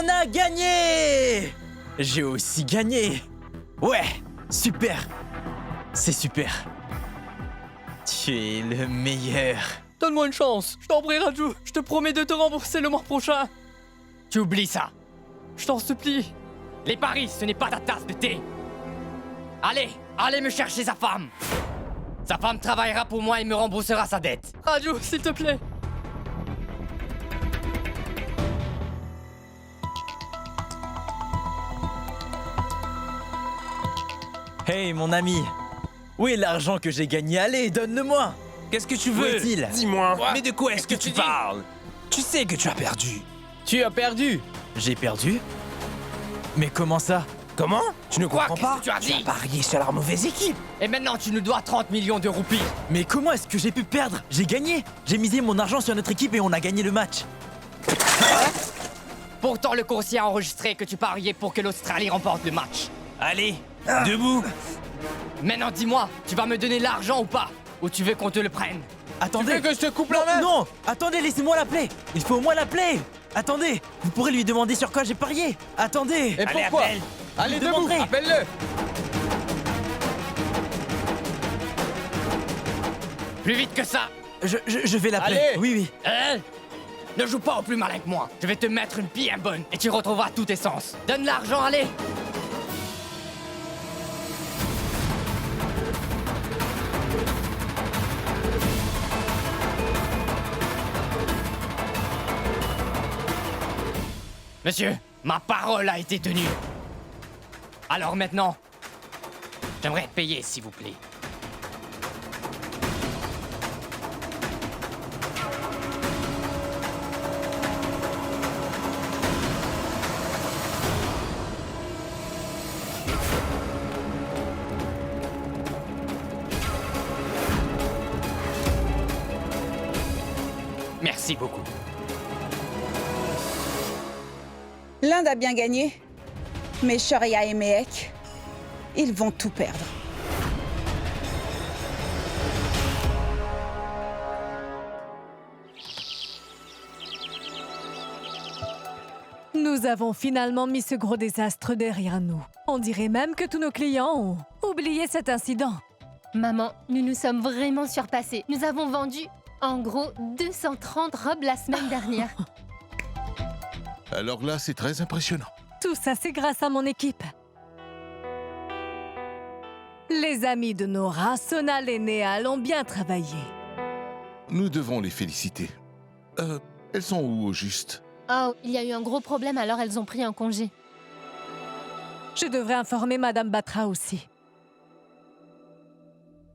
On a gagné! J'ai aussi gagné! Ouais, super! C'est super! Tu es le meilleur! Donne-moi une chance. Je t'en prie, Raju. Je te promets de te rembourser le mois prochain. Tu oublies ça. Je t'en supplie. Les paris, ce n'est pas ta tasse de thé. Allez me chercher sa femme. Sa femme travaillera pour moi et me remboursera sa dette. Raju, s'il te plaît. Hey, mon ami! Où est l'argent que j'ai gagné? Allez, donne-le-moi! Qu'est-ce que tu Où veux? est-il? Dis-moi. Quoi? Mais de quoi est-ce que Qu'est-ce que tu tu dis? parles? Tu sais que tu as perdu. Tu as perdu! J'ai perdu? Mais comment ça? Comment? Tu ne Quoi? comprends Qu'est-ce pas? que tu as dit? parié sur la mauvaise équipe. Et maintenant, tu nous dois 30 millions de roupies. Mais comment est-ce que j'ai pu perdre? J'ai gagné! J'ai misé mon argent sur notre équipe et on a gagné le match! Pourtant, le coursier a enregistré que tu pariais pour que l'Australie remporte le match. Allez, debout. Maintenant, dis-moi, tu vas me donner l'argent ou pas? Ou tu veux qu'on te le prenne? Attendez! veux que je te coupe non, la main? non! Attendez, laissez-moi l'appeler! Il faut au moins l'appeler! Attendez! Vous pourrez lui demander sur quoi j'ai parié! Attendez! Et Allez, pourquoi? appelle. Allez, Vous debout. demanderez. Appelle-le. Plus vite que ça. Je vais l'appeler. Allez. Oui, oui. Ne joue pas au plus malin que moi. Je vais te mettre une bien bonne et tu retrouveras tout tes sens. Donne l'argent, allez. Monsieur, ma parole a été tenue. Alors maintenant, j'aimerais payer, s'il vous plaît. Merci beaucoup. L'Inde a bien gagné, mais Sharia et Mehek, ils vont tout perdre. Nous avons finalement mis ce gros désastre derrière nous. On dirait même que tous nos clients ont oublié cet incident. Maman, nous nous sommes vraiment surpassés. Nous avons vendu, en gros, 230 robes la semaine dernière. Alors là, c'est très impressionnant. Tout ça, c'est grâce à mon équipe. Les amis de Nora, Sonal et Néal ont bien travaillé. Nous devons les féliciter. Elles sont où au juste? Oh, il y a eu un gros problème, alors elles ont pris un congé. Je devrais informer Madame Batra aussi.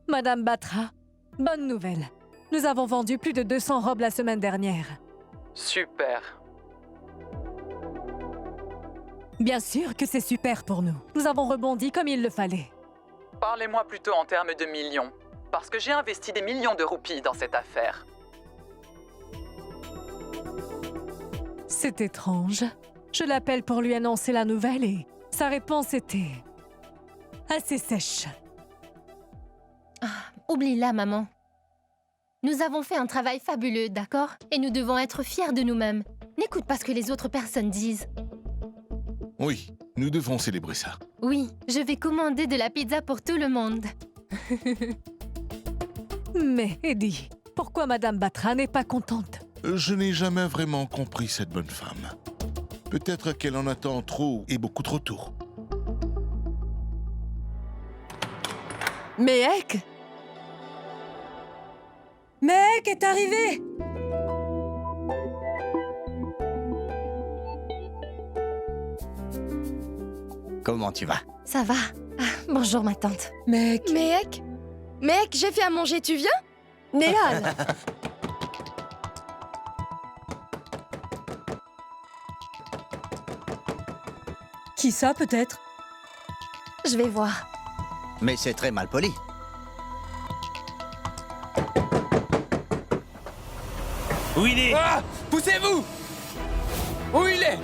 Madame Batra, bonne nouvelle. Nous avons vendu plus de 200 robes la semaine dernière. Super. Bien sûr que c'est super pour nous. Nous avons rebondi comme il le fallait. Parlez-moi plutôt en termes de millions, parce que j'ai investi des millions de roupies dans cette affaire. C'est étrange. Je l'appelle pour lui annoncer la nouvelle et sa réponse était assez sèche. Oublie-la, maman. Nous avons fait un travail fabuleux, d'accord? Et nous devons être fiers de nous-mêmes. N'écoute pas ce que les autres personnes disent. Oui, nous devons célébrer ça. Oui, je vais commander de la pizza pour tout le monde. Mais, Eddie, pourquoi Madame Batra n'est pas contente? Je n'ai jamais vraiment compris cette bonne femme. Peut-être qu'elle en attend trop et beaucoup trop tôt. Mehek? Mehek est arrivé! Comment tu vas? Ça va? Bonjour, ma tante. Mehek! Mehek, j'ai fait à manger, tu viens? Néal! Qui ça, peut-être? Je vais voir. Mais c'est très mal poli. Où il est? Ah! Poussez-vous! Où il est?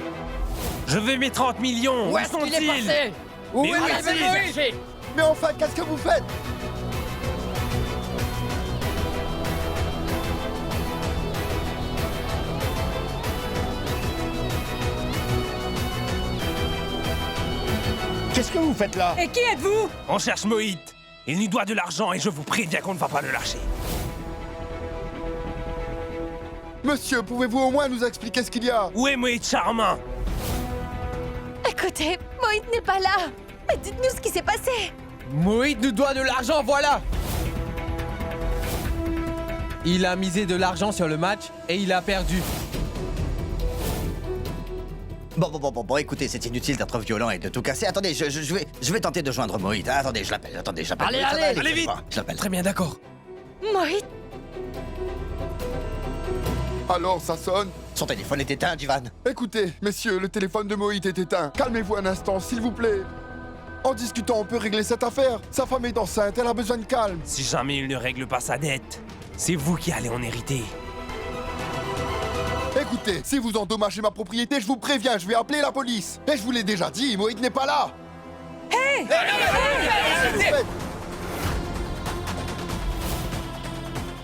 Je veux mes 30 millions. Où est-ce qu'il est sont-ils? passé? Où Mais est où la est-il? Moïse? Cherchez. Mais enfin, qu'est-ce que vous faites? Qu'est-ce que vous faites là? Et qui êtes-vous? On cherche Moïd. Il nous doit de l'argent et je vous préviens qu'on ne va pas le lâcher. Monsieur, pouvez-vous au moins nous expliquer ce qu'il y a? Où est Moïd Charmin? Écoutez, Moïd n'est pas là. Mais dites-nous ce qui s'est passé. Moïd nous doit de l'argent, voilà. Il a misé de l'argent sur le match et il a perdu. Bon, écoutez, c'est inutile d'être violent et de tout casser. Attendez, je vais tenter de joindre Moïd. Attendez, je l'appelle. Allez, Moïd. allez, vite. Je l'appelle. Très bien, d'accord. Moïd, Alors, ça sonne? Son téléphone est éteint, Jivan. Écoutez, messieurs, le téléphone de Moïd est éteint. Calmez-vous un instant, s'il vous plaît. En discutant, on peut régler cette affaire. Sa femme est enceinte, elle a besoin de calme. Si jamais il ne règle pas sa dette, c'est vous qui allez en hériter. Écoutez, si vous endommagez ma propriété, je vous préviens, je vais appeler la police. Et je vous l'ai déjà dit, Moïd n'est pas là. Hey!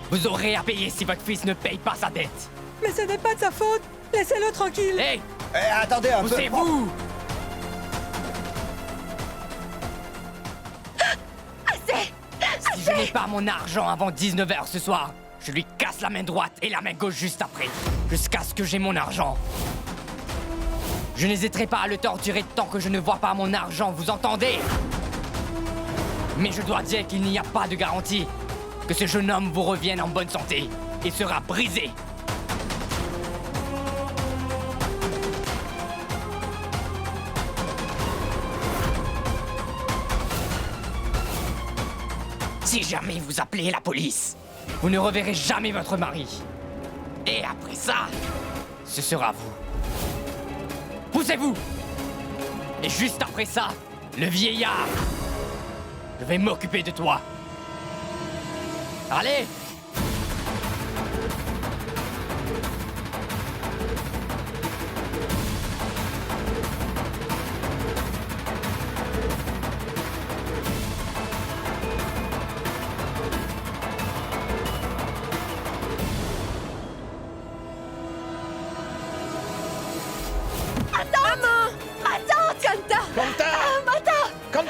Vous aurez à payer si votre fils ne paye pas sa dette. Mais ce n'est pas de sa faute. Laissez-le tranquille. Hé, Attendez un peu. poussez-vous. Si je n'ai pas mon argent avant 19h ce soir, je lui casse la main droite et la main gauche juste après, jusqu'à ce que j'ai mon argent. Je n'hésiterai pas à le torturer tant que je ne vois pas mon argent, vous entendez? Mais je dois dire qu'il n'y a pas de garantie que ce jeune homme vous revienne en bonne santé et sera brisé. Si jamais vous appelez la police, vous ne reverrez jamais votre mari. Et après ça, ce sera vous. Poussez-vous! Et juste après ça, le vieillard. Je vais m'occuper de toi. Allez!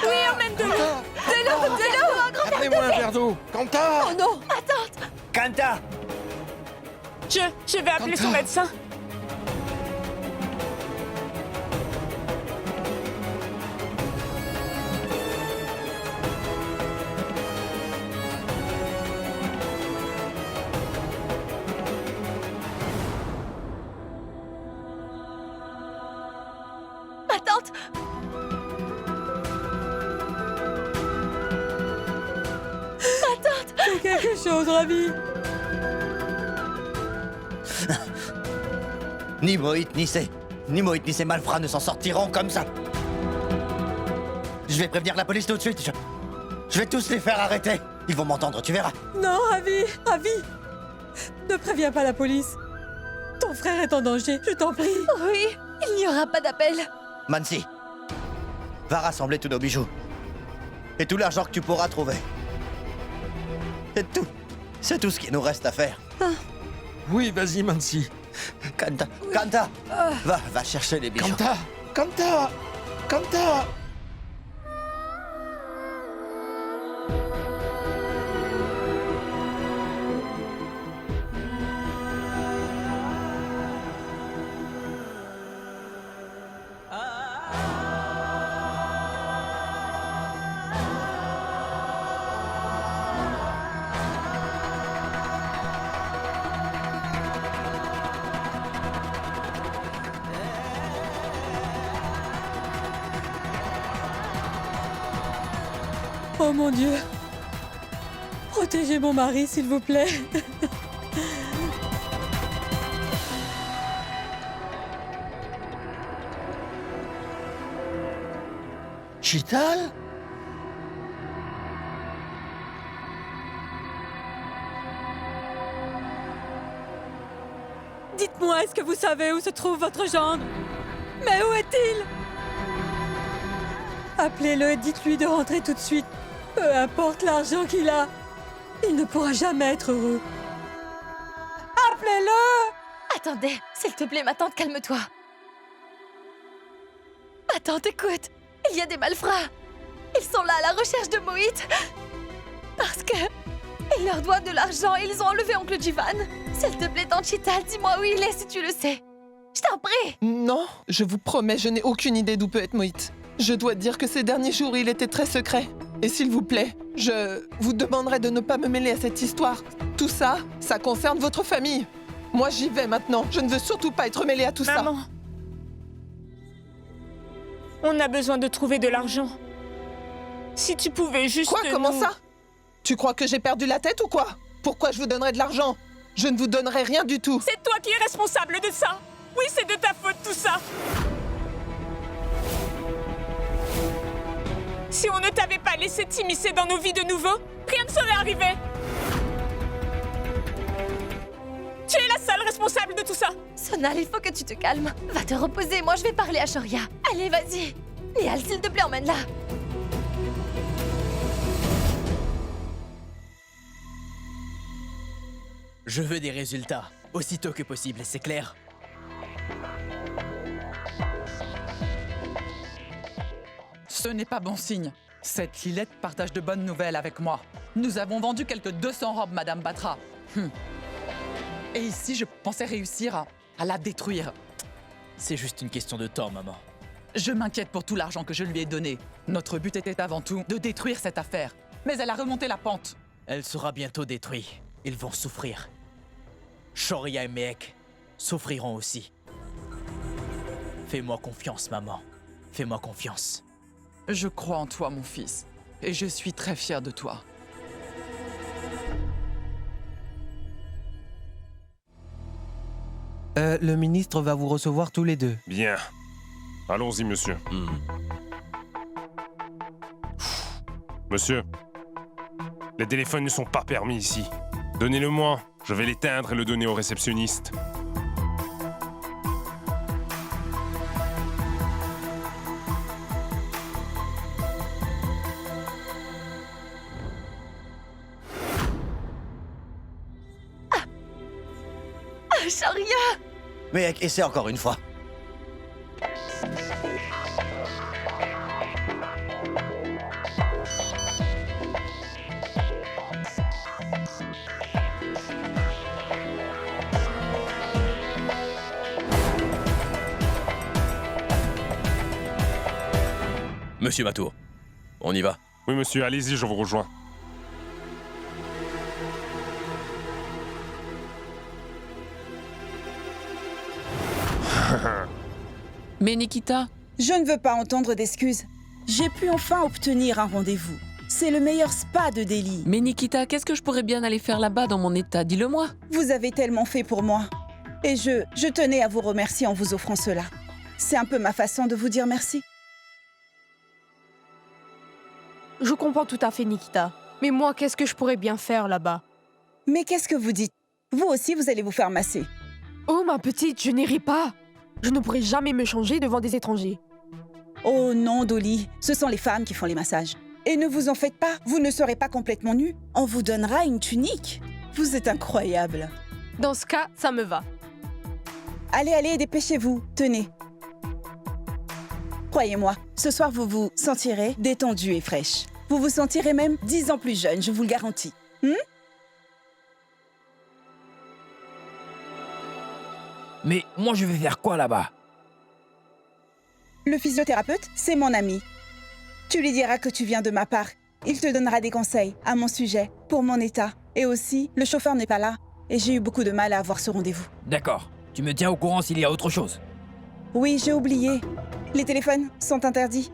oui, emmène de l'eau. De l'eau, un grand Amenez-moi un verre d'eau. Kanta! Oh non, attends. Kanta! Je vais appeler son médecin. Ma tante. Fais quelque chose, Ravi. Ni Moïd, ni ces malfrats ne s'en sortiront comme ça. Je vais prévenir la police tout de suite. Je vais tous les faire arrêter. Ils vont m'entendre, tu verras. Non, Ravi. Ne préviens pas la police. Ton frère est en danger, je t'en prie. Oui, il n'y aura pas d'appel. Mansi, va rassembler tous nos bijoux. Et tout l'argent que tu pourras trouver. C'est tout ce qu'il nous reste à faire. Oui, vas-y, Mansi. Kanta, va chercher les bijoux. Kanta. Oh mon Dieu. Protégez mon mari, s'il vous plaît. Chital? Dites-moi, est-ce que vous savez où se trouve votre gendre? Mais où est-il? Appelez-le et dites-lui de rentrer tout de suite. Peu importe l'argent qu'il a, il ne pourra jamais être heureux. Appelez-le! Attendez, s'il te plaît, ma tante, calme-toi. Ma tante, écoute. Il y a des malfrats. Ils sont là à la recherche de Mohit. Parce que... ils leur doivent de l'argent et ils ont enlevé oncle Jivan. S'il te plaît, Tante Chita, dis-moi où il est si tu le sais. Je t'en prie. Non, je vous promets, je n'ai aucune idée d'où peut être Mohit. Je dois dire que ces derniers jours, il était très secret. Et s'il vous plaît, je vous demanderai de ne pas me mêler à cette histoire. Tout ça, ça concerne votre famille. Moi, j'y vais maintenant. Je ne veux surtout pas être mêlée à tout ça. Maman, on a besoin de trouver de l'argent. Si tu pouvais juste... Quoi, comment ça? Tu crois que j'ai perdu la tête ou quoi? Pourquoi je vous donnerais de l'argent? Je ne vous donnerai rien du tout. C'est toi qui es responsable de ça. Oui, c'est de ta faute tout ça. Si on ne t'avait pas laissé t'immiscer dans nos vies de nouveau, rien ne serait arrivé. Tu es la seule responsable de tout ça. Sonal, il faut que tu te calmes. Va te reposer, moi je vais parler à Shoria. Allez, vas-y. Niall, s'il te plaît, emmène-la. Je veux des résultats, aussitôt que possible, c'est clair? Ce n'est pas bon signe. Cette Lilette partage de bonnes nouvelles avec moi. Nous avons vendu quelques 200 robes, Madame Batra. Et ici, je pensais réussir à la détruire. C'est juste une question de temps, maman. Je m'inquiète pour tout l'argent que je lui ai donné. Notre but était avant tout de détruire cette affaire. Mais elle a remonté la pente. Elle sera bientôt détruite. Ils vont souffrir. Shoria et Mehek souffriront aussi. Fais-moi confiance, maman. Fais-moi confiance. Je crois en toi, mon fils. Et je suis très fier de toi. Le ministre va vous recevoir tous les deux. Bien. Allons-y, monsieur. Monsieur, les téléphones ne sont pas permis ici. Donnez-le-moi. Je vais l'éteindre et le donner au réceptionniste. Shoria! Mais essaie encore une fois. Monsieur Matour, on y va. Oui, monsieur, allez-y, je vous rejoins. Mais Nikita... Je ne veux pas entendre d'excuses. J'ai pu enfin obtenir un rendez-vous. C'est le meilleur spa de Delhi. Mais Nikita, qu'est-ce que je pourrais bien aller faire là-bas dans mon état? Dis-le-moi. Vous avez tellement fait pour moi. Et je tenais à vous remercier en vous offrant cela. C'est un peu ma façon de vous dire merci. Je comprends tout à fait, Nikita. Mais moi, qu'est-ce que je pourrais bien faire là-bas? Mais qu'est-ce que vous dites? Vous aussi, vous allez vous faire masser. Oh, ma petite, je n'irai pas. Je ne pourrai jamais me changer devant des étrangers. Oh non, Dolly, ce sont les femmes qui font les massages. Et ne vous en faites pas, vous ne serez pas complètement nus. On vous donnera une tunique. Vous êtes incroyable. Dans ce cas, ça me va. Allez, allez, dépêchez-vous. Tenez. Croyez-moi, ce soir, vous vous sentirez détendue et fraîche. Vous vous sentirez même 10 ans plus jeune, je vous le garantis. Mais moi, je vais faire quoi là-bas? Le physiothérapeute, c'est mon ami. Tu lui diras que tu viens de ma part. Il te donnera des conseils à mon sujet, pour mon état. Et aussi, le chauffeur n'est pas là. Et j'ai eu beaucoup de mal à avoir ce rendez-vous. D'accord. Tu me tiens au courant s'il y a autre chose. Oui, j'ai oublié. Les téléphones sont interdits.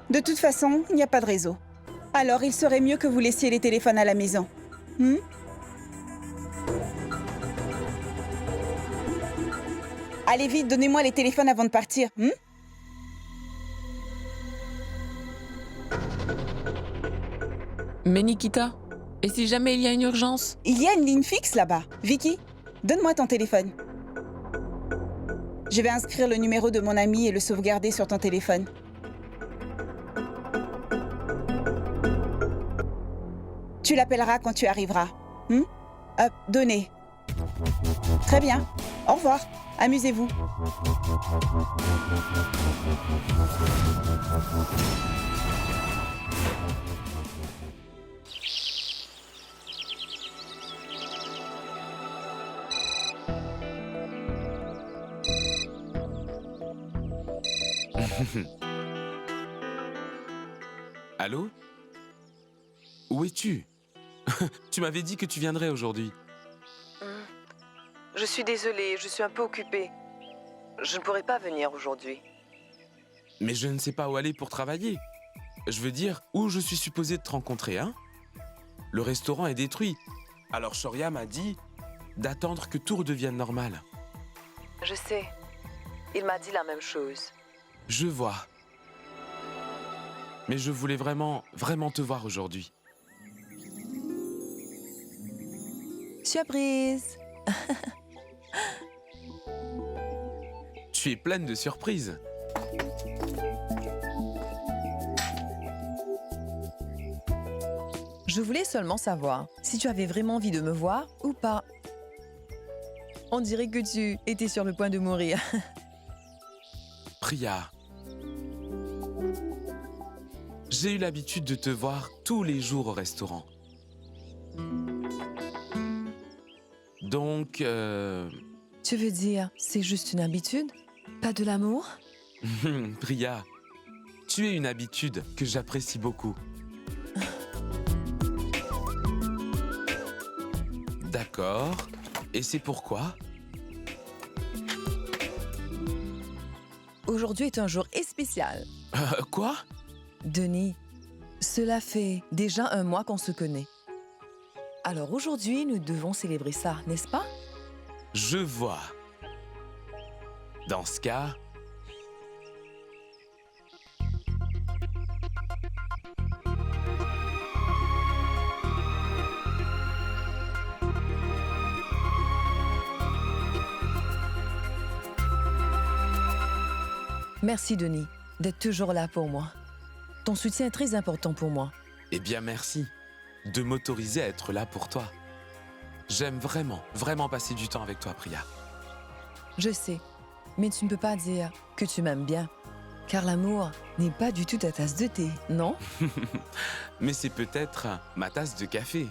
De toute façon, il n'y a pas de réseau. Alors, il serait mieux que vous laissiez les téléphones à la maison. Allez vite, donnez-moi les téléphones avant de partir. Mais Nikita, et si jamais il y a une urgence? Il y a une ligne fixe là-bas. Vicky, donne-moi ton téléphone. Je vais inscrire le numéro de mon ami et le sauvegarder sur ton téléphone. Tu l'appelleras quand tu arriveras. Hop, donnez. Très bien. Au revoir. Amusez-vous. Allô? Où es-tu? Tu m'avais dit que tu viendrais aujourd'hui. Je suis désolée, je suis un peu occupée. Je ne pourrai pas venir aujourd'hui. Mais je ne sais pas où aller pour travailler. Je veux dire, où je suis supposé te rencontrer, hein? Le restaurant est détruit. Alors Shoria m'a dit d'attendre que tout redevienne normal. Je sais. Il m'a dit la même chose. Je vois. Mais je voulais vraiment te voir aujourd'hui. Surprise! Tu es pleine de surprises. Je voulais seulement savoir si tu avais vraiment envie de me voir ou pas. On dirait que tu étais sur le point de mourir. Priya, j'ai eu l'habitude de te voir tous les jours au restaurant. Donc, Tu veux dire, c'est juste une habitude? Pas de l'amour? Priya, tu es une habitude que j'apprécie beaucoup. D'accord. Et c'est pourquoi? Aujourd'hui est un jour spécial. Quoi? Denis, cela fait déjà 1 mois qu'on se connaît. Alors aujourd'hui, nous devons célébrer ça, n'est-ce pas? Je vois. Dans ce cas... Merci, Denis, d'être toujours là pour moi. Ton soutien est très important pour moi. Eh bien, merci de m'autoriser à être là pour toi. J'aime vraiment passer du temps avec toi, Priya. Je sais, mais tu ne peux pas dire que tu m'aimes bien, car l'amour n'est pas du tout ta tasse de thé, non? Mais c'est peut-être ma tasse de café.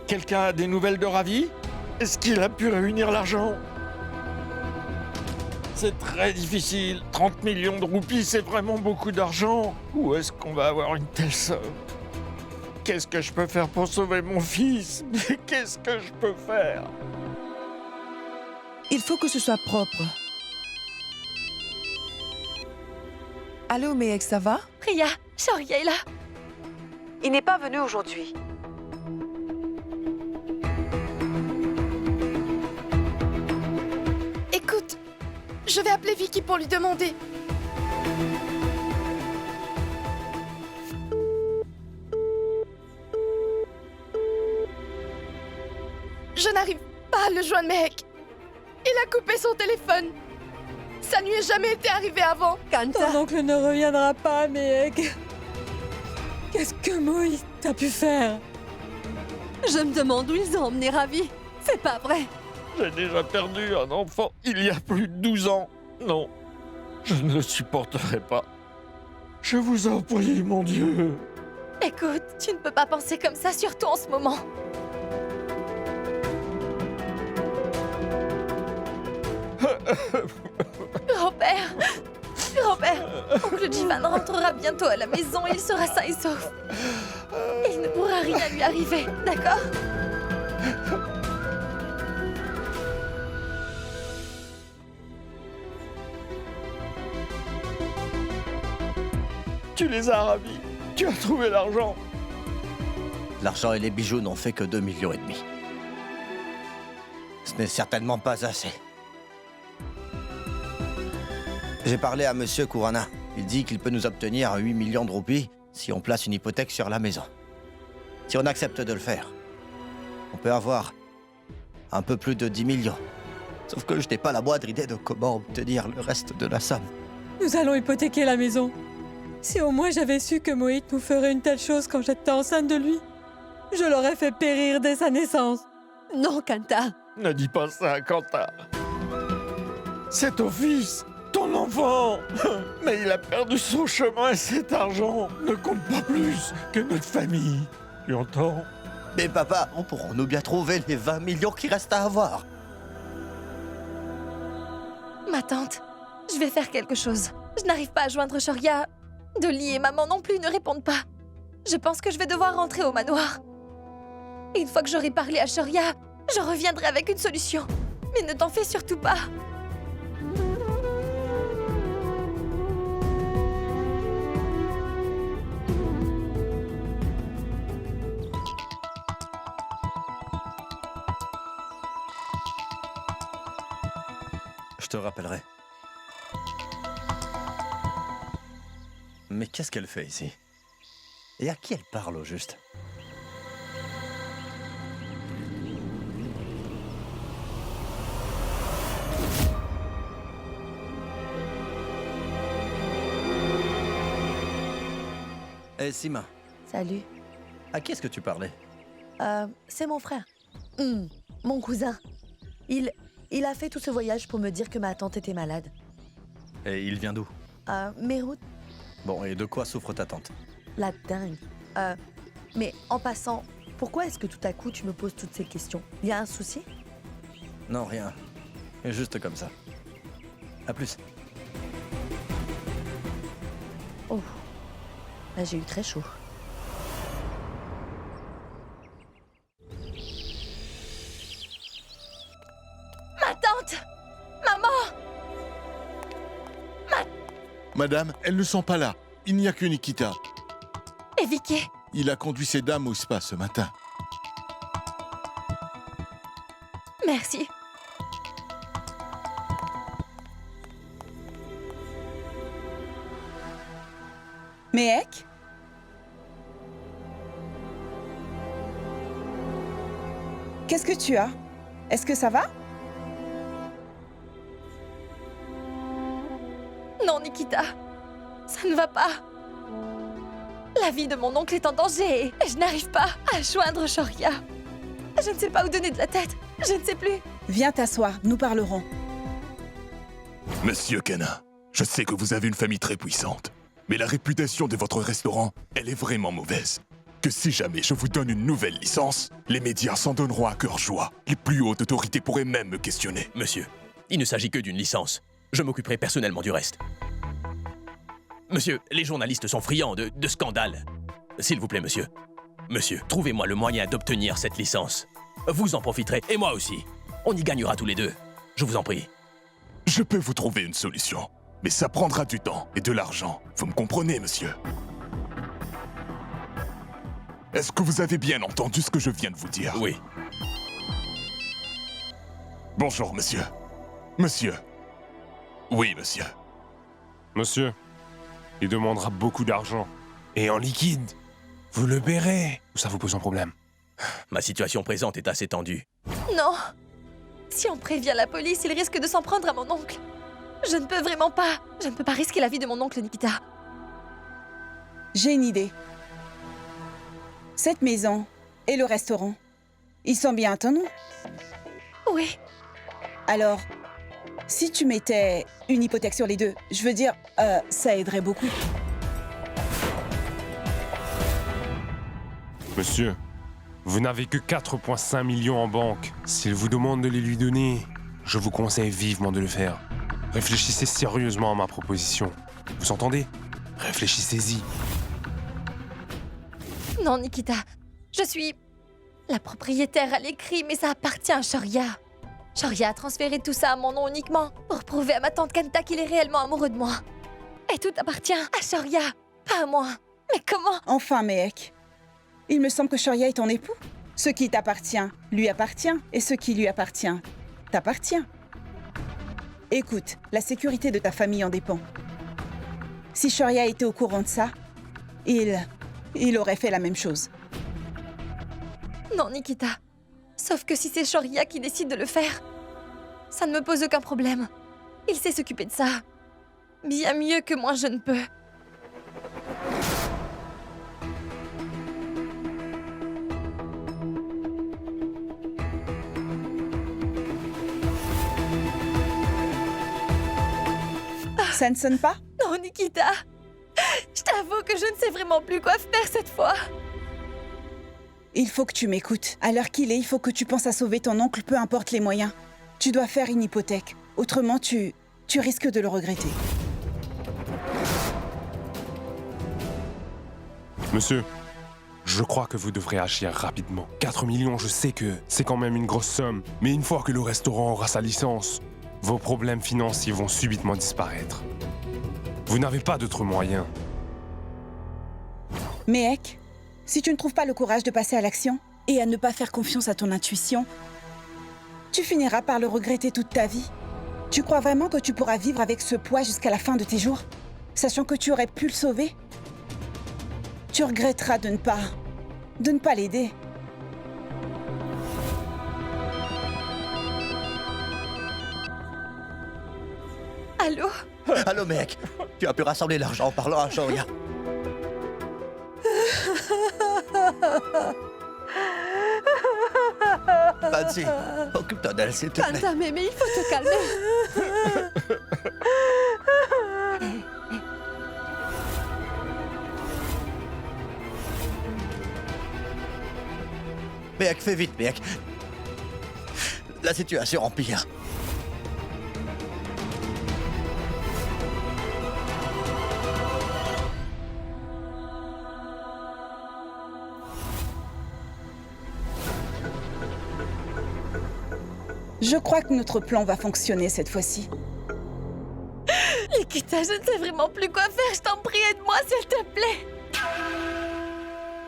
Quelqu'un a des nouvelles de Ravi? Est-ce qu'il a pu réunir l'argent? C'est très difficile. 30 millions de roupies, c'est vraiment beaucoup d'argent. Où est-ce qu'on va avoir une telle somme? Qu'est-ce que je peux faire pour sauver mon fils? Mais qu'est-ce que je peux faire? Il faut que ce soit propre. Allô, Mehek, ça va? Priya, Shoria est là. Il n'est pas venu aujourd'hui. Écoute, je vais appeler Vicky pour lui demander. Je n'arrive pas à le joindre, Mehek. Il a coupé son téléphone. Ça ne lui est jamais été arrivé avant. Ton oncle ne reviendra pas, Mehek. Qu'est-ce que Moïse t'a pu faire? Je me demande où ils ont emmené Ravi. C'est pas vrai. J'ai déjà perdu un enfant il y a plus de 12 ans. Non, je ne le supporterai pas. Je vous en prie, mon Dieu. Écoute, tu ne peux pas penser comme ça, surtout en ce moment. Grand-père, oncle Jivan rentrera bientôt à la maison et il sera sain et sauf. Il ne pourra rien lui arriver, d'accord? Tu les as ravis. Tu as trouvé l'argent. L'argent et les bijoux n'ont fait que 2,5 millions. Ce n'est certainement pas assez. J'ai parlé à Monsieur Kurana. Il dit qu'il peut nous obtenir 8 millions de roupies si on place une hypothèque sur la maison. Si on accepte de le faire, on peut avoir un peu plus de 10 millions. Sauf que je n'ai pas la moindre idée de comment obtenir le reste de la somme. Nous allons hypothéquer la maison. Si au moins j'avais su que Moïse nous ferait une telle chose quand j'étais enceinte de lui. Je l'aurais fait périr dès sa naissance. Non, Kanta. Ne dis pas ça, Kanta. C'est ton fils, ton enfant. Mais il a perdu son chemin et cet argent ne compte pas plus que notre famille. Tu entends? Mais papa, on pourrons-nous bien trouver les 20 millions qui restent à avoir? Ma tante, je vais faire quelque chose. Je n'arrive pas à joindre Shoria. Dolly et maman non plus ne répondent pas. Je pense que je vais devoir rentrer au manoir. Et une fois que j'aurai parlé à Shoria, je reviendrai avec une solution. Mais ne t'en fais surtout pas. Je te rappellerai. Mais qu'est-ce qu'elle fait ici? Et à qui elle parle au juste? Eh Sima, Salut. à qui est-ce que tu parlais? C'est mon frère. Mon cousin. Il a fait tout ce voyage pour me dire que ma tante était malade. Et il vient d'où? Meyrout, Bon, et de quoi souffre ta tante? la dingue. Mais en passant, pourquoi est-ce que tout à coup tu me poses toutes ces questions? Il y a un souci? Non, rien. Juste comme ça. À plus. Oh. Là, j'ai eu très chaud. Ma tante! Maman! Madame, elles ne sont pas là. Il n'y a que Nikita. Et Vicky? Il a conduit ces dames au spa ce matin. Merci. Mehek? Qu'est-ce que tu as? Est-ce que ça va? Non, Nikita. Ça ne va pas. La vie de mon oncle est en danger et je n'arrive pas à joindre Shoria. Je ne sais pas où donner de la tête. Je ne sais plus. Viens t'asseoir, nous parlerons. Monsieur Kana, je sais que vous avez une famille très puissante, mais la réputation de votre restaurant, elle est vraiment mauvaise. Que si jamais je vous donne une nouvelle licence, les médias s'en donneront à cœur joie. Les plus hautes autorités pourraient même me questionner. Monsieur, il ne s'agit que d'une licence. Je m'occuperai personnellement du reste. Monsieur, les journalistes sont friands de scandales. S'il vous plaît, monsieur. Monsieur, trouvez-moi le moyen d'obtenir cette licence. Vous en profiterez, et moi aussi. On y gagnera tous les deux. Je vous en prie. Je peux vous trouver une solution, mais ça prendra du temps et de l'argent. Vous me comprenez, monsieur? Est-ce que vous avez bien entendu ce que je viens de vous dire? Oui. Bonjour, monsieur. Monsieur. Oui, monsieur. Monsieur, il demandera beaucoup d'argent. Et en liquide. Vous le paierez. Ou ça vous pose un problème? Ma situation présente est assez tendue. Non. Si on prévient la police, il risque de s'en prendre à mon oncle. Je ne peux vraiment pas. Je ne peux pas risquer la vie de mon oncle, Nikita. J'ai une idée. Cette maison et le restaurant, ils sont bien à ton nom? Oui. Alors, si tu mettais une hypothèque sur les deux, je veux dire, ça aiderait beaucoup. Monsieur, vous n'avez que 4,5 millions en banque. S'il vous demande de les lui donner, je vous conseille vivement de le faire. Réfléchissez sérieusement à ma proposition. Vous entendez? Réfléchissez-y. Non, Nikita. Je suis la propriétaire à l'écrit, mais ça appartient à Shoria. Shoria a transféré tout ça à mon nom uniquement pour prouver à ma tante Kanta qu'il est réellement amoureux de moi. Et tout appartient à Shoria, pas à moi. Mais comment? Enfin, Mehek. Il me semble que Shoria est ton époux. Ce qui t'appartient, lui appartient, et ce qui lui appartient, t'appartient. Écoute, la sécurité de ta famille en dépend. Si Shoria était au courant de ça, il aurait fait la même chose. Non, Nikita. Sauf que si c'est Shoria qui décide de le faire, ça ne me pose aucun problème. Il sait s'occuper de ça. Bien mieux que moi, je ne peux. Ça ne sonne pas? Non, Nikita. Je t'avoue que je ne sais vraiment plus quoi faire cette fois. Il faut que tu m'écoutes. À l'heure qu'il est, il faut que tu penses à sauver ton oncle, peu importe les moyens. Tu dois faire une hypothèque. Autrement, tu risques de le regretter. Monsieur, je crois que vous devrez agir rapidement. 4 millions, je sais que c'est quand même une grosse somme. Mais une fois que le restaurant aura sa licence, vos problèmes financiers vont subitement disparaître. Vous n'avez pas d'autres moyens. Mehek, si tu ne trouves pas le courage de passer à l'action et à ne pas faire confiance à ton intuition, tu finiras par le regretter toute ta vie. Tu crois vraiment que tu pourras vivre avec ce poids jusqu'à la fin de tes jours, sachant que tu aurais pu le sauver? Tu regretteras de ne pas l'aider. Allô? Allô, mec. Tu as pu rassembler l'argent en parlant à Shoria. Patsy, occupe-toi d'elle, s'il te plaît. Calme-toi, mais il faut te calmer. Mec, fais vite, mec. La situation empire. Je crois que notre plan va fonctionner cette fois-ci. Nikita, je ne sais vraiment plus quoi faire. Je t'en prie, aide-moi, s'il te plaît.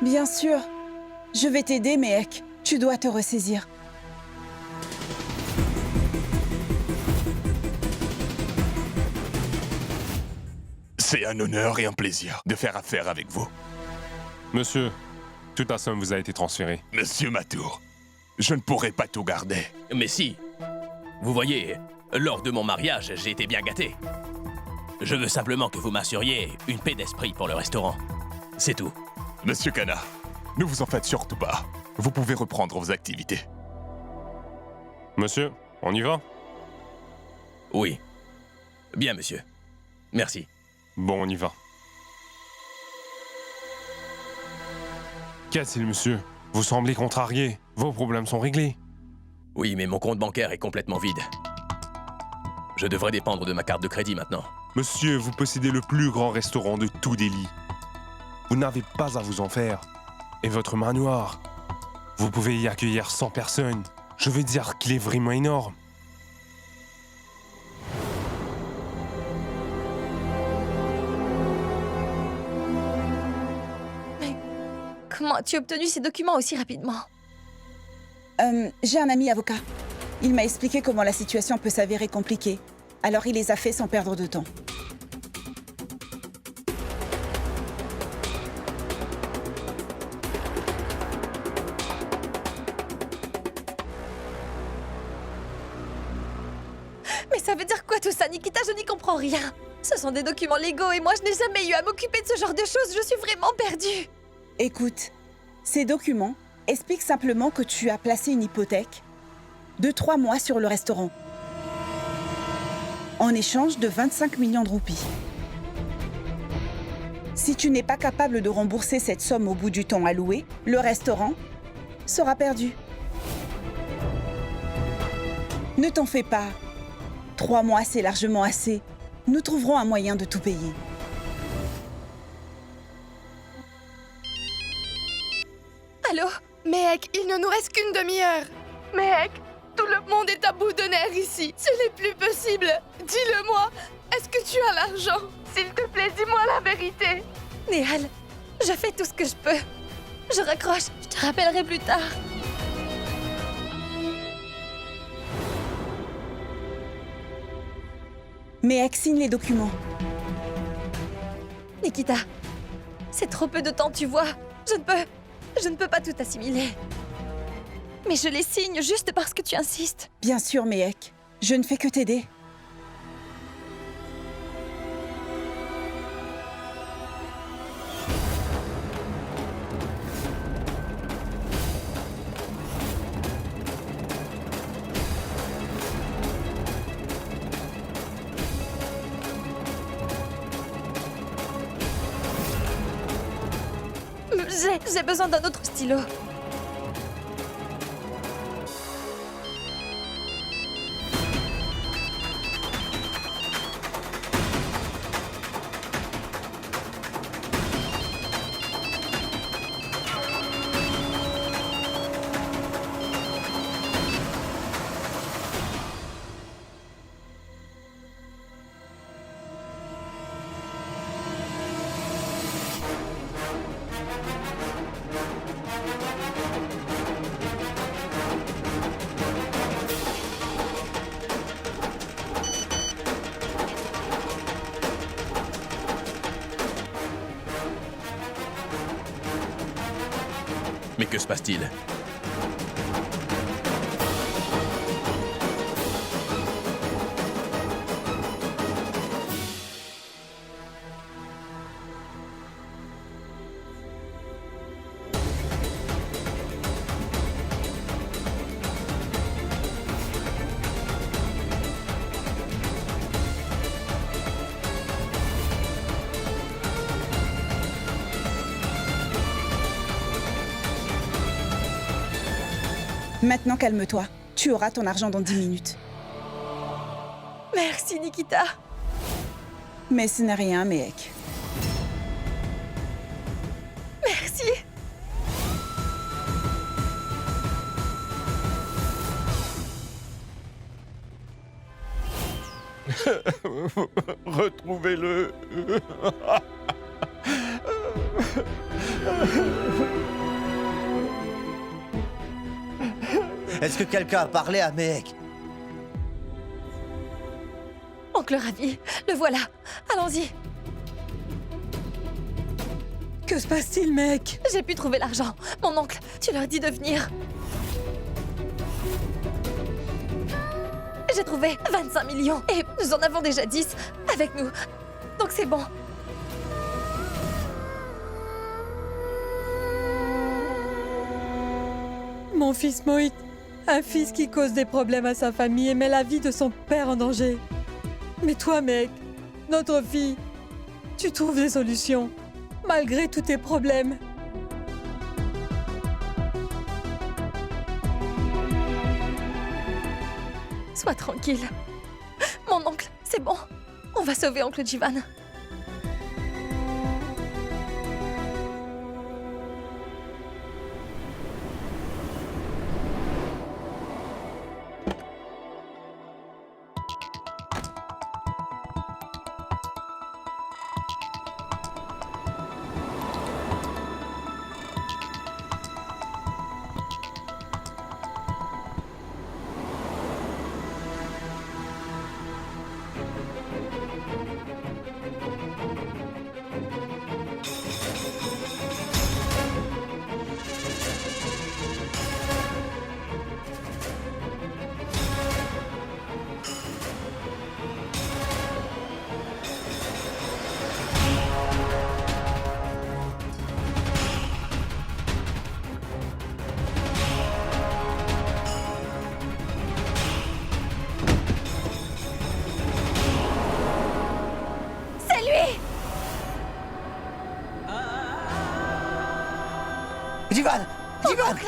Bien sûr. Je vais t'aider, Mehek. Tu dois te ressaisir. C'est un honneur et un plaisir de faire affaire avec vous. Monsieur, toute la somme vous a été transférée. Monsieur Matour, je ne pourrai pas tout garder. Mais si. Vous voyez, lors de mon mariage, j'ai été bien gâté. Je veux simplement que vous m'assuriez une paix d'esprit pour le restaurant. C'est tout. Monsieur Kana, ne vous en faites surtout pas. Vous pouvez reprendre vos activités. Monsieur, on y va? Oui. Bien, monsieur. Merci. Bon, on y va. Qu'a-t-il, monsieur? Vous semblez contrarié. Vos problèmes sont réglés. Oui, mais mon compte bancaire est complètement vide. Je devrais dépendre de ma carte de crédit maintenant. Monsieur, vous possédez le plus grand restaurant de tout Delhi. Vous n'avez pas à vous en faire. Et votre manoir, vous pouvez y accueillir 100 personnes. Je veux dire qu'il est vraiment énorme. Mais comment as-tu obtenu ces documents aussi rapidement? J'ai un ami avocat. Il m'a expliqué comment la situation peut s'avérer compliquée. Alors il les a fait sans perdre de temps. Mais ça veut dire quoi tout ça, Nikita? Je n'y comprends rien. Ce sont des documents légaux et moi je n'ai jamais eu à m'occuper de ce genre de choses. Je suis vraiment perdue. Écoute, ces documents expliquent simplement que tu as placé une hypothèque de 3 mois sur le restaurant, en échange de 25 millions de roupies. Si tu n'es pas capable de rembourser cette somme au bout du temps alloué, le restaurant sera perdu. Ne t'en fais pas. 3 mois, c'est largement assez. Nous trouverons un moyen de tout payer. Allô? Mehek, il ne nous reste qu'une demi-heure. Mehek, tout le monde est à bout de nerfs ici. Ce n'est plus possible. Dis-le-moi. Est-ce que tu as l'argent? S'il te plaît, dis-moi la vérité. Nehal, je fais tout ce que je peux. Je raccroche. Je te rappellerai plus tard. Mehek, signe les documents. Nikita, c'est trop peu de temps, tu vois. Je ne peux pas tout assimiler. Mais je les signe juste parce que tu insistes. Bien sûr, Mehek. Je ne fais que t'aider. J'ai besoin d'un autre stylo. Mais que se passe-t-il? Maintenant, calme-toi. Tu auras ton argent dans 10 minutes. Merci, Nikita. Mais ce n'est rien, Mehek. Merci. Retrouvez-le. Est-ce que quelqu'un a parlé à Mehek? Oncle Ravi, le voilà. Allons-y. Que se passe-t-il, mec? J'ai pu trouver l'argent. Mon oncle, tu leur dis de venir. J'ai trouvé 25 millions et nous en avons déjà 10 avec nous. Donc c'est bon. Mon fils Mohit, un fils qui cause des problèmes à sa famille et met la vie de son père en danger. Mais toi, mec, notre fille, tu trouves des solutions, malgré tous tes problèmes. Sois tranquille. Mon oncle, c'est bon. On va sauver oncle Jivan.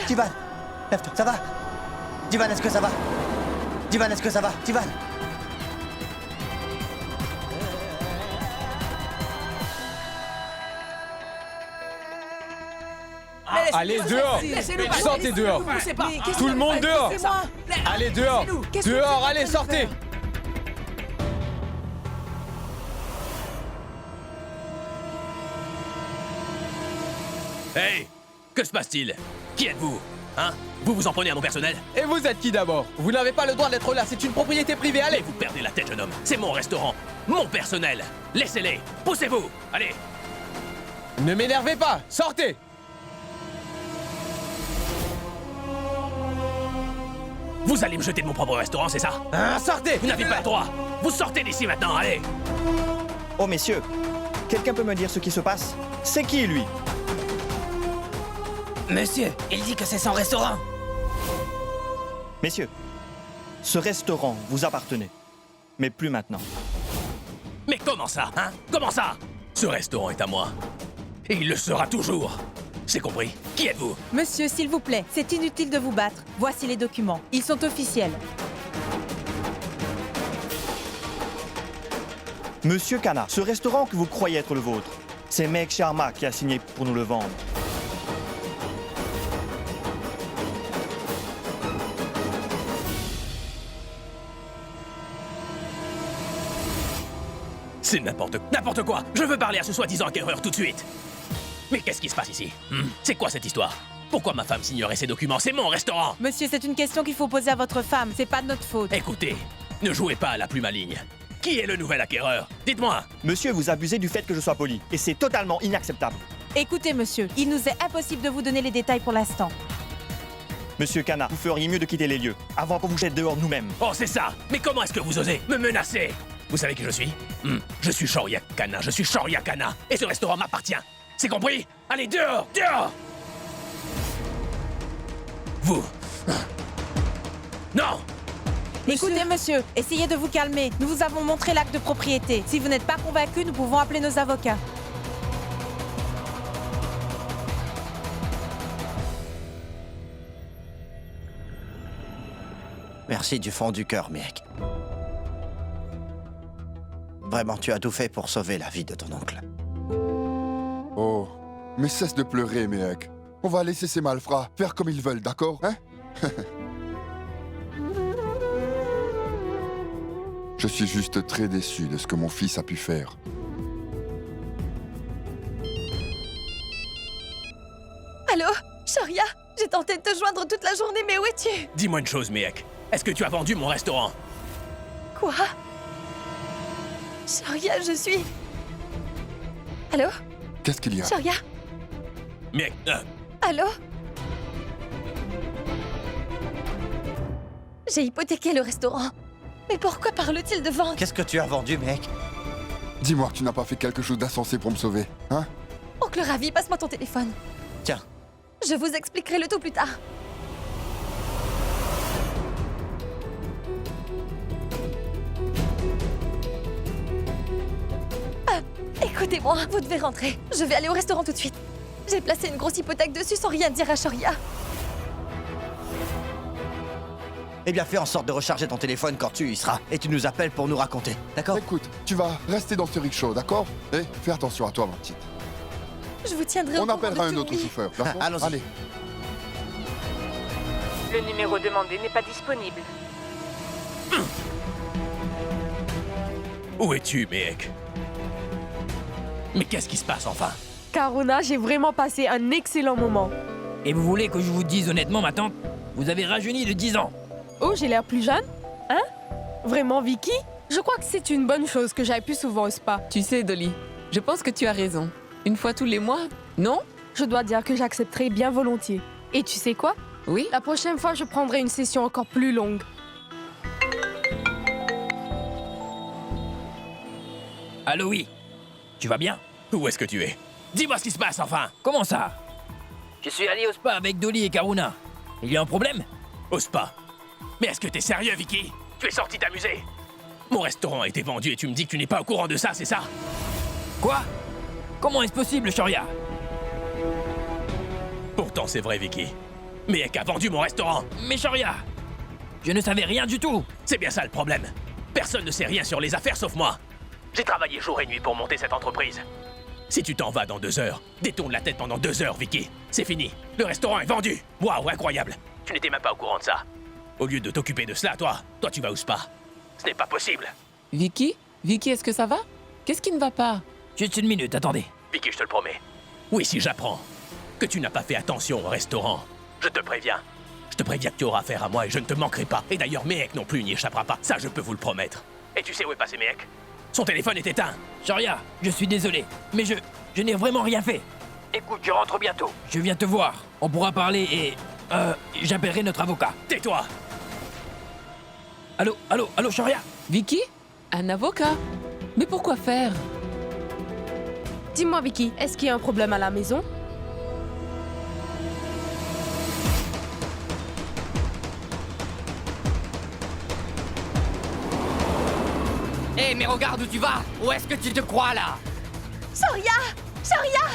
Jivan, lève-toi, ça va? Jivan, est-ce que ça va? Jivan, est-ce que ça va? Jivan. Allez, dehors! Sortez dehors! Tout le monde dehors! Allez, dehors! Dehors, allez, sortez! Hey! Que se passe-t-il? Qui êtes-vous? Hein? Vous vous en prenez à mon personnel? Et vous êtes qui d'abord? Vous n'avez pas le droit d'être là, c'est une propriété privée, allez! Mais vous perdez la tête, jeune homme. C'est mon restaurant, mon personnel. Laissez-les. Poussez-vous. Allez. Ne m'énervez pas, sortez! Vous allez me jeter de mon propre restaurant, c'est ça? Hein, sortez! Vous n'avez pas le droit. Vous sortez d'ici maintenant, allez! Oh, messieurs, quelqu'un peut me dire ce qui se passe? C'est qui, lui? Monsieur, il dit que c'est son restaurant. Messieurs, ce restaurant vous appartenait, mais plus maintenant. Mais comment ça, hein? Comment ça? Ce restaurant est à moi. Et il le sera toujours. C'est compris. Qui êtes-vous? Monsieur, s'il vous plaît, c'est inutile de vous battre. Voici les documents. Ils sont officiels. Monsieur Kana, ce restaurant que vous croyez être le vôtre, c'est Mehek Sharma qui a signé pour nous le vendre. C'est n'importe quoi. Je veux parler à ce soi-disant acquéreur tout de suite. Mais qu'est-ce qui se passe ici? C'est quoi cette histoire? Pourquoi ma femme signerait ces documents? C'est mon restaurant! Monsieur, c'est une question qu'il faut poser à votre femme. C'est pas de notre faute. Écoutez, ne jouez pas à la plus maligne. Qui est le nouvel acquéreur? Dites-moi! Monsieur, vous abusez du fait que je sois poli, et c'est totalement inacceptable. Écoutez, monsieur, il nous est impossible de vous donner les détails pour l'instant. Monsieur Kana, vous feriez mieux de quitter les lieux, avant qu'on vous jette dehors nous-mêmes. Oh, c'est ça! Mais comment est-ce que vous osez me menacer? Vous savez qui je suis? Je suis Shoria Kana, je suis Shoria Kana. Et ce restaurant m'appartient. C'est compris? Allez, dehors! Dehors! Vous... Non! Écoutez, monsieur, essayez de vous calmer. Nous vous avons montré l'acte de propriété. Si vous n'êtes pas convaincu, nous pouvons appeler nos avocats. Merci du fond du cœur, Mehek. Vraiment, tu as tout fait pour sauver la vie de ton oncle. Oh, mais cesse de pleurer, Mehek. On va laisser ces malfrats faire comme ils veulent, d'accord, hein? Je suis juste très déçu de ce que mon fils a pu faire. Allô? Shoria? J'ai tenté de te joindre toute la journée, mais où es-tu? Dis-moi une chose, Mehek. Est-ce que tu as vendu mon restaurant? Quoi? Shoria, je suis... Allô? Qu'est-ce qu'il y a? Shoria? Mehek, Allô? J'ai hypothéqué le restaurant. Mais pourquoi parle-t-il de vente? Qu'est-ce que tu as vendu, Mehek? Dis-moi que tu n'as pas fait quelque chose d'insensé pour me sauver, hein? Oncle Ravi, passe-moi ton téléphone. Tiens. Je vous expliquerai le tout plus tard. Écoutez-moi, vous devez rentrer. Je vais aller au restaurant tout de suite. J'ai placé une grosse hypothèque dessus sans rien dire à Shoria. Eh bien, fais en sorte de recharger ton téléphone quand tu y seras, et tu nous appelles pour nous raconter, d'accord? Écoute, tu vas rester dans ce rickshaw, d'accord? Et fais attention à toi, ma petite. Je vous tiendrai au On courant appellera de un tout, autre oui. chauffeur, d'accord? Allons-y. Allez. Le numéro demandé n'est pas disponible. où es-tu, Mehek? Mais qu'est-ce qui se passe enfin? Karuna, j'ai vraiment passé un excellent moment. Et vous voulez que je vous dise honnêtement, ma tante? Vous avez rajeuni de 10 ans. Oh, j'ai l'air plus jeune? Hein? Vraiment, Vicky? Je crois que c'est une bonne chose que j'aille plus souvent au spa. Tu sais, Dolly, je pense que tu as raison. Une fois tous les mois, non? Je dois dire que j'accepterai bien volontiers. Et tu sais quoi? Oui? La prochaine fois, je prendrai une session encore plus longue. Allô, oui? Tu vas bien? Où est-ce que tu es? Dis-moi ce qui se passe enfin! Comment ça? Je suis allé au spa avec Dolly et Karuna. Il y a un problème? Au spa? Mais est-ce que t'es sérieux, Vicky? Tu es sorti t'amuser? Mon restaurant a été vendu et tu me dis que tu n'es pas au courant de ça, c'est ça? Quoi? Comment est-ce possible, Shoria? Pourtant, c'est vrai, Vicky. Mehek a vendu mon restaurant. Mais Shoria, je ne savais rien du tout. C'est bien ça le problème. Personne ne sait rien sur les affaires sauf moi. J'ai travaillé jour et nuit pour monter cette entreprise. Si tu t'en vas dans 2 heures, détourne la tête pendant 2 heures, Vicky. C'est fini. Le restaurant est vendu. Waouh, incroyable. Tu n'étais même pas au courant de ça. Au lieu de t'occuper de cela, toi tu vas au spa. Ce n'est pas possible. Vicky? Vicky, est-ce que ça va? Qu'est-ce qui ne va pas? Juste une minute, attendez. Vicky, je te le promets. Oui, si j'apprends que tu n'as pas fait attention au restaurant, je te préviens. Je te préviens que tu auras affaire à moi et je ne te manquerai pas. Et d'ailleurs, Mehek non plus n'y échappera pas. Ça, je peux vous le promettre. Et tu sais où est passé Mehek? Son téléphone est éteint. Shoria, je suis désolé, mais je n'ai vraiment rien fait. Écoute, je rentre bientôt. Je viens te voir. On pourra parler et... j'appellerai notre avocat. Tais-toi! Allô, Shoria? Vicky? Un avocat? Mais pourquoi faire? Dis-moi, Vicky, est-ce qu'il y a un problème à la maison? Hé, mais regarde où tu vas! Où est-ce que tu te crois, là? Shoria! Shoria!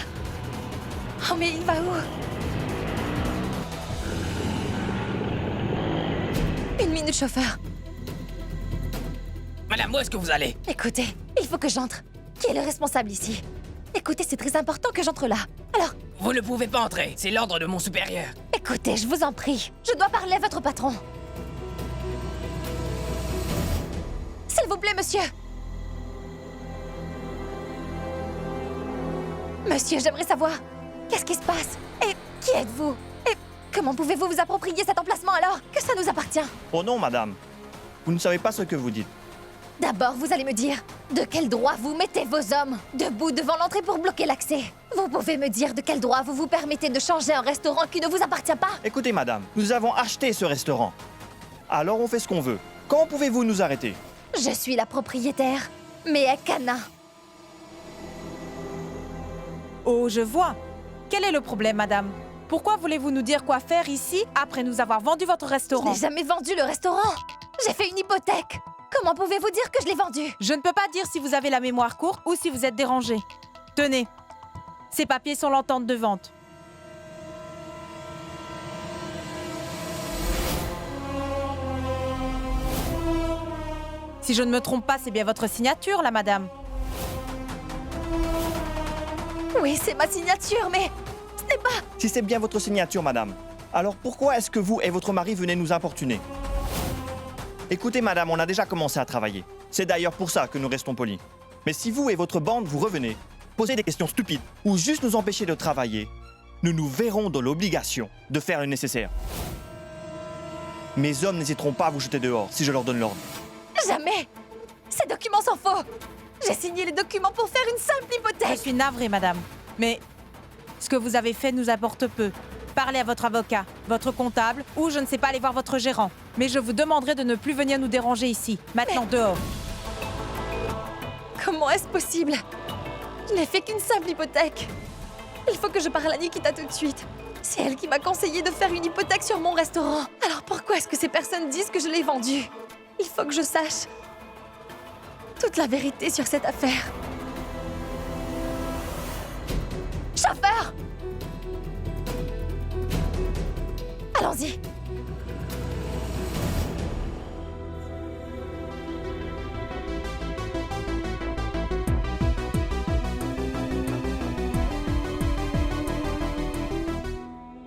Oh, mais il va où? Une minute, chauffeur. Madame, où est-ce que vous allez? Écoutez, il faut que j'entre. Qui est le responsable ici? Écoutez, c'est très important que j'entre là. Alors... Vous ne pouvez pas entrer, c'est l'ordre de mon supérieur. Écoutez, je vous en prie. Je dois parler à votre patron. S'il vous plaît, monsieur. Monsieur, j'aimerais savoir, qu'est-ce qui se passe? Et qui êtes-vous? Et comment pouvez-vous vous approprier cet emplacement alors que ça nous appartient? Oh non, madame. Vous ne savez pas ce que vous dites. D'abord, vous allez me dire, de quel droit vous mettez vos hommes debout devant l'entrée pour bloquer l'accès? Vous pouvez me dire de quel droit vous vous permettez de changer un restaurant qui ne vous appartient pas? Écoutez, madame, nous avons acheté ce restaurant. Alors on fait ce qu'on veut. Comment pouvez-vous nous arrêter? Je suis la propriétaire, Mehek Kana. Oh, je vois. Quel est le problème, madame? Pourquoi voulez-vous nous dire quoi faire ici après nous avoir vendu votre Je restaurant? n'ai jamais vendu le restaurant. J'ai fait une hypothèque. Comment pouvez-vous dire que je l'ai vendu? Je ne peux pas dire si vous avez la mémoire courte ou si vous êtes dérangé. Tenez, ces papiers sont l'entente de vente. Si je ne me trompe pas, c'est bien votre signature, là, madame. Oui, c'est ma signature, mais ce n'est pas... Si c'est bien votre signature, madame, alors pourquoi est-ce que vous et votre mari venez nous importuner? Écoutez, madame, on a déjà commencé à travailler. C'est d'ailleurs pour ça que nous restons polis. Mais si vous et votre bande vous revenez, posez des questions stupides ou juste nous empêcher de travailler, nous nous verrons dans l'obligation de faire le nécessaire. Mes hommes n'hésiteront pas à vous jeter dehors si je leur donne l'ordre. Jamais! Ces documents sont faux! J'ai signé les documents pour faire une simple hypothèque! Je suis navrée, madame. Mais ce que vous avez fait nous apporte peu. Parlez à votre avocat, votre comptable, ou je ne sais pas, aller voir votre gérant. Mais je vous demanderai de ne plus venir nous déranger ici. Maintenant, dehors. Comment est-ce possible? Je n'ai fait qu'une simple hypothèque. Il faut que je parle à Nikita tout de suite. C'est elle qui m'a conseillé de faire une hypothèque sur mon restaurant. Alors pourquoi est-ce que ces personnes disent que je l'ai vendu? Il faut que je sache toute la vérité sur cette affaire. Chauffeur! Allons-y.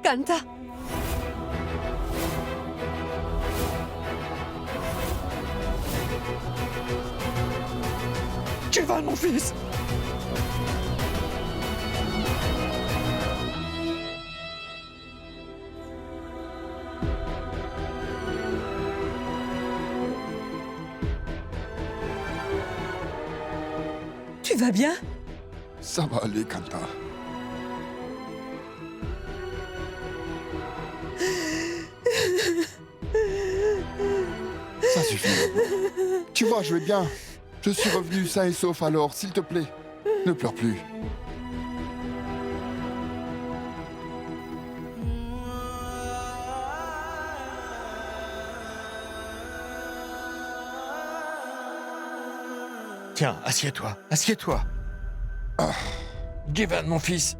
Kanta. Tu vas, mon fils? Tu vas bien? Ça va aller, Kanta. Ça suffit. Tu vois, je vais bien. Je suis revenu sain et sauf alors, s'il te plaît. Ne pleure plus. Tiens, assieds-toi, assieds-toi. Jivan, mon fils,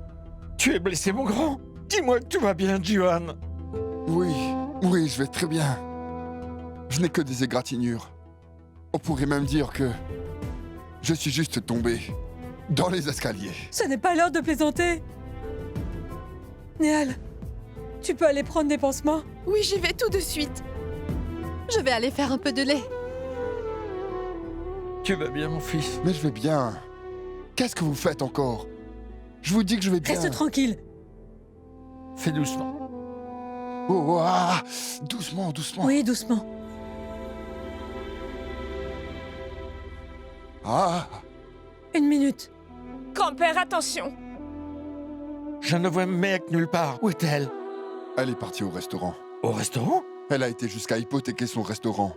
tu es blessé, mon grand? Dis-moi que tout va bien, Jivan. Oui, je vais très bien. Je n'ai que des égratignures. On pourrait même dire que je suis juste tombé dans les escaliers. Ce n'est pas l'heure de plaisanter. Néal, tu peux aller prendre des pansements? Oui, j'y vais tout de suite. Je vais aller faire un peu de lait. Tu vas bien, mon fils? Mais je vais bien. Qu'est-ce que vous faites encore? Je vous dis que je vais bien. Reste tranquille. Fais doucement. Oh, ah, doucement, doucement. Oui, doucement. Ah. Une minute. Grand-père, attention. Je ne vois Mehek nulle part. Où est-elle? Elle est partie au restaurant. Au restaurant? Elle a été jusqu'à hypothéquer son restaurant.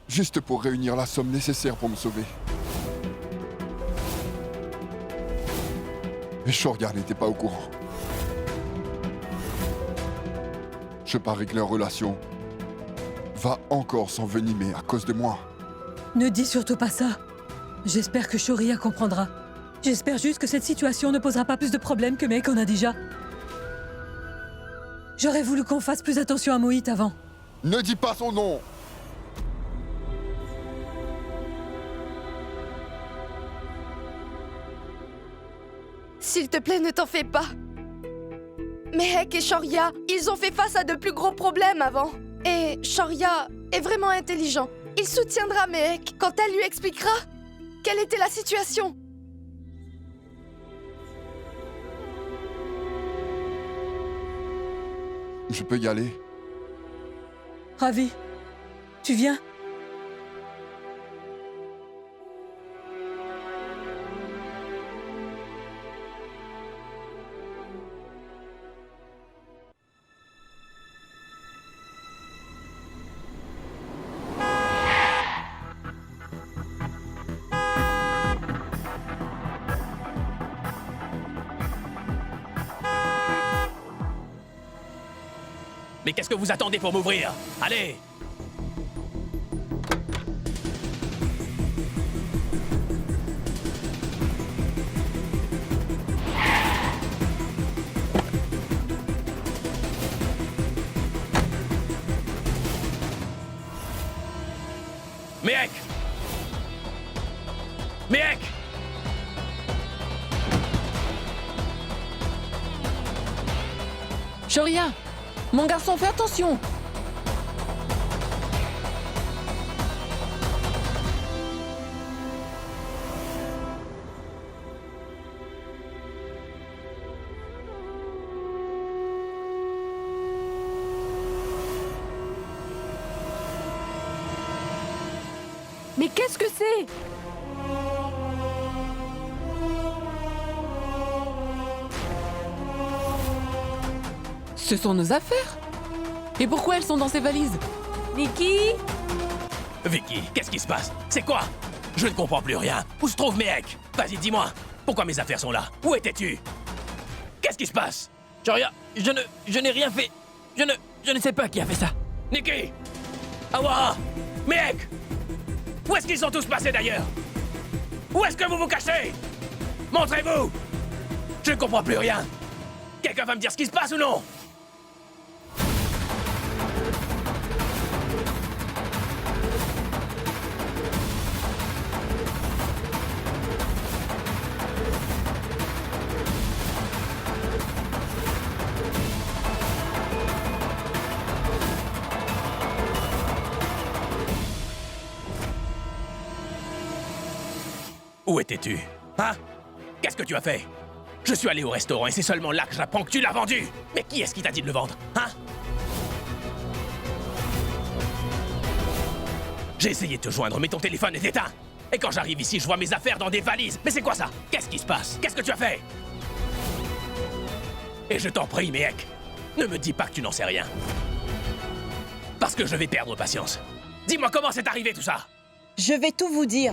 Juste pour réunir la somme nécessaire pour me sauver. Mais Shoria n'était pas au courant. Je parie que leur relation va encore s'envenimer à cause de moi. Ne dis surtout pas ça. J'espère que Shoria comprendra. J'espère juste que cette situation ne posera pas plus de problèmes que Mehek en a déjà. J'aurais voulu qu'on fasse plus attention à Moït avant. Ne dis pas son nom! S'il te plaît, ne t'en fais pas. Mehek et Shoria, ils ont fait face à de plus gros problèmes avant. Et Shoria est vraiment intelligent. Il soutiendra Mehek quand elle lui expliquera quelle était la situation. Je peux y aller? Ravi, tu viens? Mais qu'est-ce que vous attendez pour m'ouvrir? Allez! Mehek! Mehek! Shoria, mon garçon, fais attention. Mais qu'est-ce que c'est? Ce sont nos affaires. Et pourquoi elles sont dans ces valises? Vicky? Vicky, qu'est-ce qui se passe? C'est quoi? Je ne comprends plus rien. Où se trouve Mehek? Vas-y, dis-moi. Pourquoi mes affaires sont là? Où étais-tu? Qu'est-ce qui se passe? Shoria, je n'ai rien fait. Je ne sais pas qui a fait ça. Nikki! Awara! Mehek! Où est-ce qu'ils sont tous passés d'ailleurs? Où est-ce que vous vous cachez? Montrez-vous! Je ne comprends plus rien. Quelqu'un va me dire ce qui se passe ou non? Où étais-tu? Hein? Qu'est-ce que tu as fait? Je suis allé au restaurant et c'est seulement là que j'apprends que tu l'as vendu! Mais qui est-ce qui t'a dit de le vendre? Hein? J'ai essayé de te joindre, mais ton téléphone est éteint! Et quand j'arrive ici, je vois mes affaires dans des valises! Mais c'est quoi ça? Qu'est-ce qui se passe? Qu'est-ce que tu as fait? Et je t'en prie, Mehek, ne me dis pas que tu n'en sais rien. Parce que je vais perdre patience. Dis-moi comment c'est arrivé tout ça? Je vais tout vous dire.